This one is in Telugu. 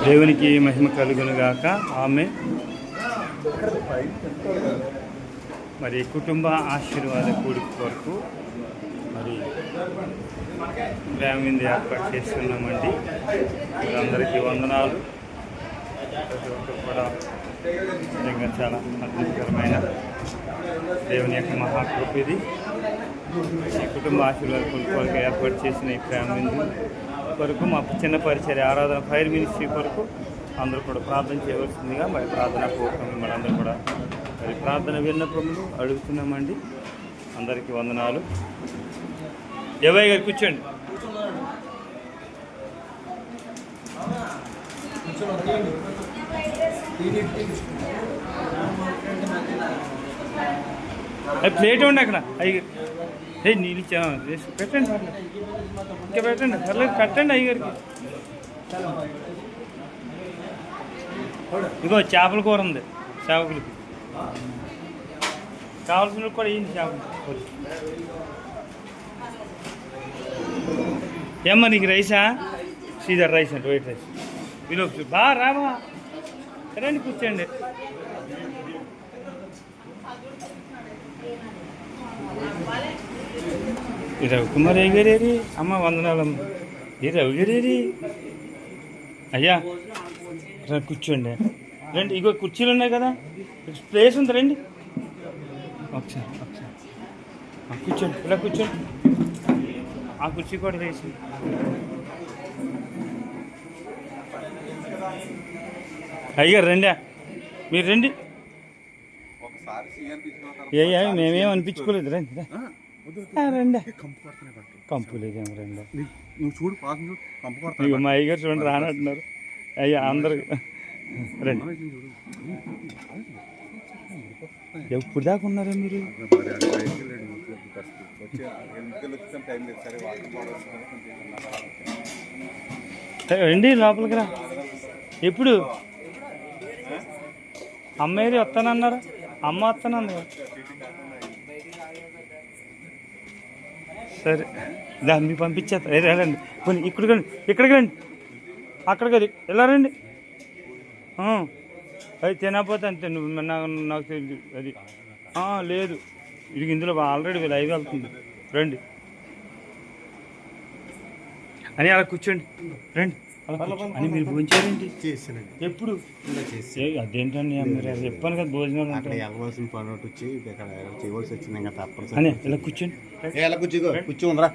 దేవునికి మహిమ కలుగునుగాక. ఆమేన్. మరి కుటుంబ ఆశీర్వాద కూడిక కొరకు మరి ప్రేమ విందు ఏర్పాటు చేస్తున్నామండి. అందరికీ వందనాలు. ప్రతి ఒక్కరు కూడా నిజంగా చాలా అద్భుతకరమైన దేవుని యొక్క మహాకృప ఇది. ఈ కుటుంబ ఆశీర్వాద కూడిక కొరకు ఏర్పాటు చేసిన ఈ ప్రేమ విందు కొరకు మా చిన్న పరిచర్య ఆరాధన ఫైర్ మినిస్ట్రీ కొరకు అందరూ కూడా ప్రార్థన చేయవలసిందిగా మరి ప్రార్థన పూర్వకం మిమ్మల్ని అందరూ కూడా మరి ప్రార్థన విన్నపములు అడుగుతున్నామండి. అందరికీ వందనాలు. దేవయ్య గారు కూర్చోండి. ప్లేట్ ఉండి అక్కడ అయ్యి నీళ్ళు పెట్టండి, ఇంకా పెట్టండి, పర్లేదు కట్టండి అయ్యగారికి. ఇగో చేపల కూర ఉంది, సేవకులకి కావాల్సిన కూడా ఏంటి చేపల కూర. ఏమ్మా నీకు రైసా? శ్రీధర్ రైస్ అంటే వైట్ రైస్. వీళ్ళు బాగా రాబా రండి కూర్చోండి. ఈ రవికుమార్ అయ్యగారేది అమ్మ వందనాలమ్మ. ఈ రవిగారేది అయ్యా కూర్చోండి. రండి, ఇగో కుర్చీలు ఉన్నాయి కదా, ప్లేస్ ఉంది, రండి ఒకసారి కూర్చోండి. ఇలా కూర్చోండి. ఆ కుర్చీ కూడా వేసి అయ్యారు రండి, మీరు రండి. మేమేం అనిపించుకోలేదు, రండి రండి. కంపు లేదేమో రండి. ఇక మా అయ్యగారు చూడండి రానంటున్నారు. అయ్యా అందరు రండి. ఎప్పుడు దాకా ఉన్నారా మీరు? రండి లోపలికి రా. ఎప్పుడు అమ్మేది వస్తానన్నారు, అమ్మ వస్తానంది. సరే దాన్ని మీకు పంపించేస్తా. రండి కొన్ని ఇక్కడికి రండి, అక్కడికి అది ఎలా రండి. అది తినకపోతే అంతే. నువ్వు నాకు తెలియదు అది లేదు. ఇది ఇందులో ఆల్రెడీ లైవ్ వెళ్తుంది. రండి అని అలా కూర్చోండి. రండి అని మీరు భోజనం చేయాలండి. ఎప్పుడు అదేంటండి మీరు చెప్పాను కదా భోజనాలు అక్కడ వెళ్ళవలసిన పని ఒకటి వచ్చి ఇక్కడ చేయవలసి వచ్చింది. ఇంకా తప్పదు అని ఇలా కూర్చోండి. కూర్చో ఉందరా.